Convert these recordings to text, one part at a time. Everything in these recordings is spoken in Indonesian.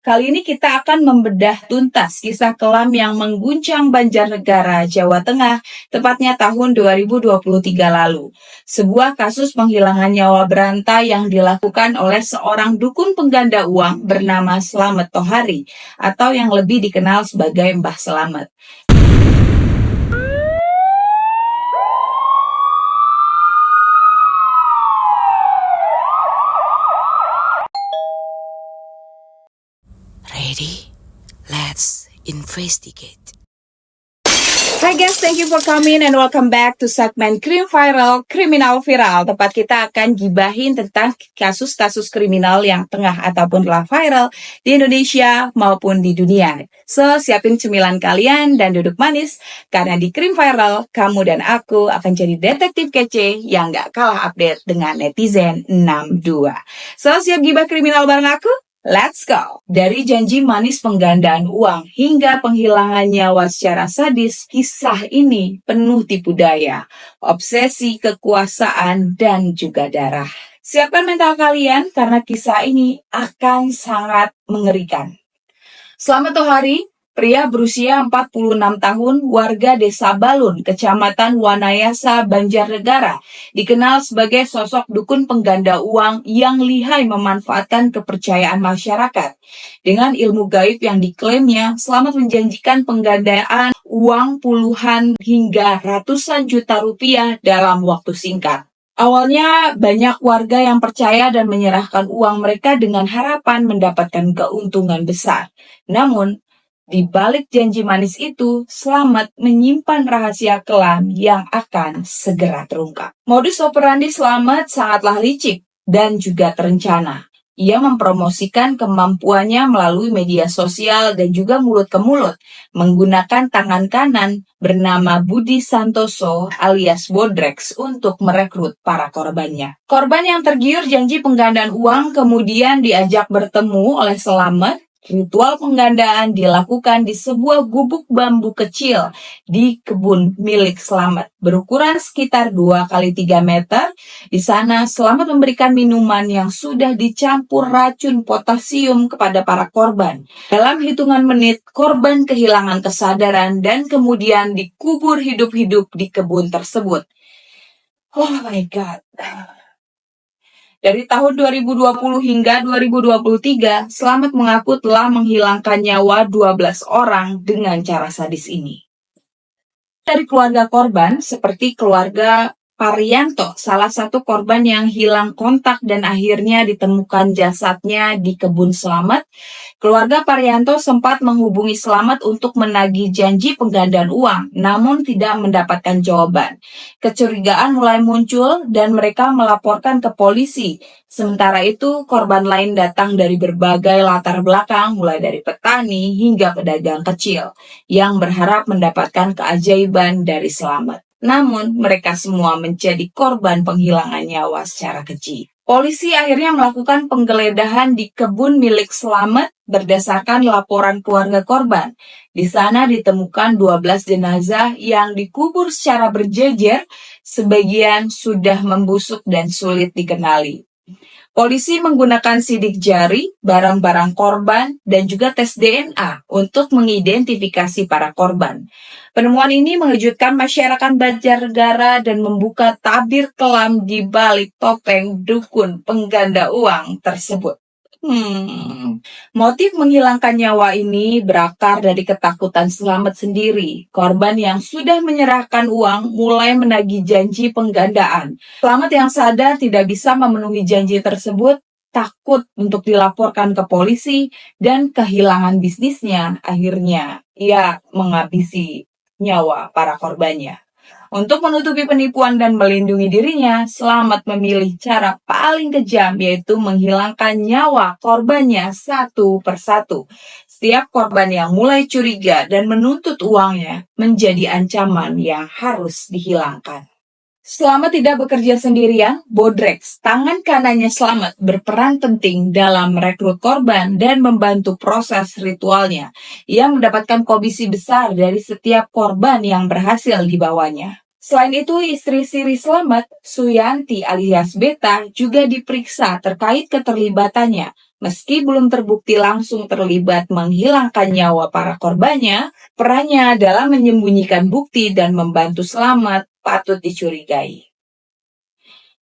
Kali ini kita akan membedah tuntas kisah kelam yang mengguncang Banjarnegara, Jawa Tengah, tepatnya tahun 2023 lalu. Sebuah kasus penghilangan nyawa berantai yang dilakukan oleh seorang dukun pengganda uang bernama Slamet Tohari, atau yang lebih dikenal sebagai Mbah Slamet. Ready? Let's investigate. Hai guys, thank you for coming and welcome back to segmen Krim Viral, Kriminal Viral. Tempat kita akan gibahin tentang kasus-kasus kriminal yang tengah ataupun telah viral di Indonesia maupun di dunia. So, siapin cemilan kalian dan duduk manis, karena di Krim Viral, kamu dan aku akan jadi detektif kece yang gak kalah update dengan netizen 62. So, siap gibah kriminal bareng aku? Let's go! Dari janji manis penggandaan uang hingga penghilangan nyawa secara sadis, kisah ini penuh tipu daya, obsesi kekuasaan, dan juga darah. Siapkan mental kalian karena kisah ini akan sangat mengerikan. Slamet Tohari, pria berusia 46 tahun, warga Desa Balun, Kecamatan Wanayasa, Banjarnegara, dikenal sebagai sosok dukun pengganda uang yang lihai memanfaatkan kepercayaan masyarakat. Dengan ilmu gaib yang diklaimnya, Slamet menjanjikan penggandaan uang puluhan hingga ratusan juta rupiah dalam waktu singkat. Awalnya banyak warga yang percaya dan menyerahkan uang mereka dengan harapan mendapatkan keuntungan besar. Namun, di balik janji manis itu, Slamet menyimpan rahasia kelam yang akan segera terungkap. Modus operandi Slamet sangatlah licik dan juga terencana. Ia mempromosikan kemampuannya melalui media sosial dan juga mulut ke mulut, menggunakan tangan kanan bernama Budi Santoso alias Bodrex untuk merekrut para korbannya. Korban yang tergiur janji penggandaan uang kemudian diajak bertemu oleh Slamet. Ritual penggandaan dilakukan di sebuah gubuk bambu kecil di kebun milik Slamet, berukuran sekitar 2x3 meter. Di sana, Slamet memberikan minuman yang sudah dicampur racun potasium kepada para korban. Dalam hitungan menit, korban kehilangan kesadaran dan kemudian dikubur hidup-hidup di kebun tersebut. Oh my God. Dari tahun 2020 hingga 2023, Slamet mengaku telah menghilangkan nyawa 12 orang dengan cara sadis ini. Dari keluarga korban, seperti keluarga Parianto, salah satu korban yang hilang kontak dan akhirnya ditemukan jasadnya di kebun Slamet, keluarga Parianto sempat menghubungi Slamet untuk menagih janji penggandaan uang, namun tidak mendapatkan jawaban. Kecurigaan mulai muncul dan mereka melaporkan ke polisi. Sementara itu, korban lain datang dari berbagai latar belakang, mulai dari petani hingga pedagang kecil, yang berharap mendapatkan keajaiban dari Slamet. Namun, mereka semua menjadi korban penghilangan nyawa secara keji. Polisi akhirnya melakukan penggeledahan di kebun milik Slamet berdasarkan laporan keluarga korban. Di sana ditemukan 12 jenazah yang dikubur secara berjejer, sebagian sudah membusuk dan sulit dikenali. Polisi menggunakan sidik jari, barang-barang korban, dan juga tes DNA untuk mengidentifikasi para korban. Penemuan ini mengejutkan masyarakat Banjarnegara dan membuka tabir kelam di balik topeng dukun pengganda uang tersebut. Motif menghilangkan nyawa ini berakar dari ketakutan Slamet sendiri. Korban yang sudah menyerahkan uang mulai menagih janji penggandaan. Slamet yang sadar tidak bisa memenuhi janji tersebut, takut untuk dilaporkan ke polisi dan kehilangan bisnisnya. Akhirnya, ia menghabisi nyawa para korbannya. Untuk menutupi penipuan dan melindungi dirinya, Slamet memilih cara paling kejam, yaitu menghilangkan nyawa korbannya satu persatu. Setiap korban yang mulai curiga dan menuntut uangnya menjadi ancaman yang harus dihilangkan. Slamet tidak bekerja sendirian, Bodrex, tangan kanannya Slamet, berperan penting dalam merekrut korban dan membantu proses ritualnya. Ia mendapatkan komisi besar dari setiap korban yang berhasil dibawanya. Selain itu, istri Siri Slamet, Suyanti alias Beta, juga diperiksa terkait keterlibatannya. Meski belum terbukti langsung terlibat menghilangkan nyawa para korbannya, perannya dalam menyembunyikan bukti dan membantu selamat patut dicurigai.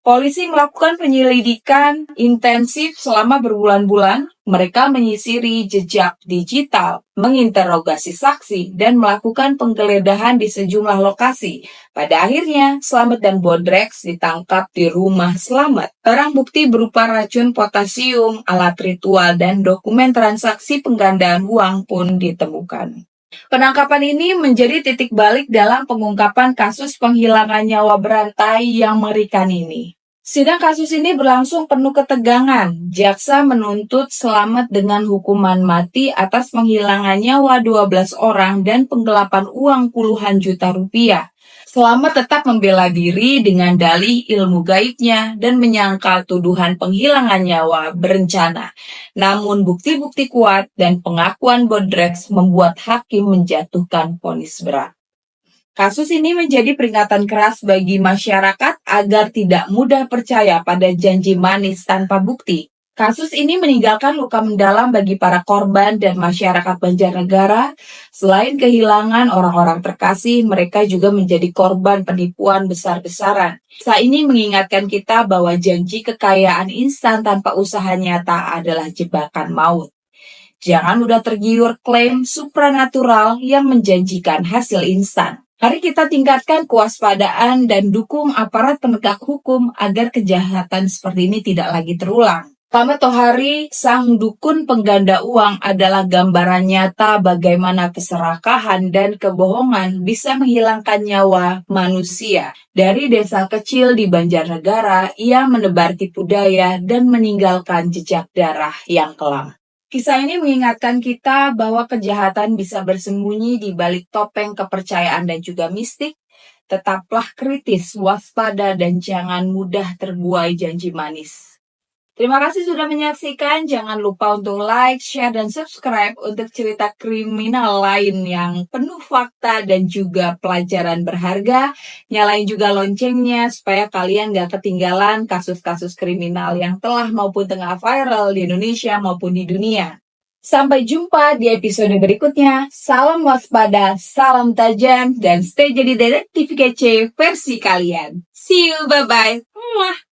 Polisi melakukan penyelidikan intensif selama berbulan-bulan. Mereka menyisiri jejak digital, menginterogasi saksi, dan melakukan penggeledahan di sejumlah lokasi. Pada akhirnya, Slamet dan Bodrex ditangkap di rumah Slamet. Barang bukti berupa racun potasium, alat ritual, dan dokumen transaksi penggandaan uang pun ditemukan. Penangkapan ini menjadi titik balik dalam pengungkapan kasus penghilangan nyawa berantai yang mengerikan ini. Sidang kasus ini berlangsung penuh ketegangan. Jaksa menuntut Slamet dengan hukuman mati atas penghilangan nyawa 12 orang dan penggelapan uang puluhan juta rupiah. Slamet tetap membela diri dengan dalih ilmu gaibnya dan menyangkal tuduhan penghilangan nyawa berencana. Namun bukti-bukti kuat dan pengakuan Bodrex membuat hakim menjatuhkan vonis berat. Kasus ini menjadi peringatan keras bagi masyarakat agar tidak mudah percaya pada janji manis tanpa bukti. Kasus ini meninggalkan luka mendalam bagi para korban dan masyarakat Banjarnegara. Selain kehilangan orang-orang terkasih, mereka juga menjadi korban penipuan besar-besaran. Kisah ini mengingatkan kita bahwa janji kekayaan instan tanpa usaha nyata adalah jebakan maut. Jangan mudah tergiur klaim supranatural yang menjanjikan hasil instan. Mari kita tingkatkan kewaspadaan dan dukung aparat penegak hukum agar kejahatan seperti ini tidak lagi terulang. Slamet Tohari, sang dukun pengganda uang, adalah gambaran nyata bagaimana keserakahan dan kebohongan bisa menghilangkan nyawa manusia. Dari desa kecil di Banjarnegara, ia menebar tipu daya dan meninggalkan jejak darah yang kelam. Kisah ini mengingatkan kita bahwa kejahatan bisa bersembunyi di balik topeng kepercayaan dan juga mistik. Tetaplah kritis, waspada, dan jangan mudah terbuai janji manis. Terima kasih sudah menyaksikan. Jangan lupa untuk like, share, dan subscribe untuk cerita kriminal lain yang penuh fakta dan juga pelajaran berharga. Nyalain juga loncengnya supaya kalian gak ketinggalan kasus-kasus kriminal yang telah maupun tengah viral di Indonesia maupun di dunia. Sampai jumpa di episode berikutnya. Salam waspada, salam tajam, dan stay jadi detektif kece versi kalian. See you, bye-bye. Muah.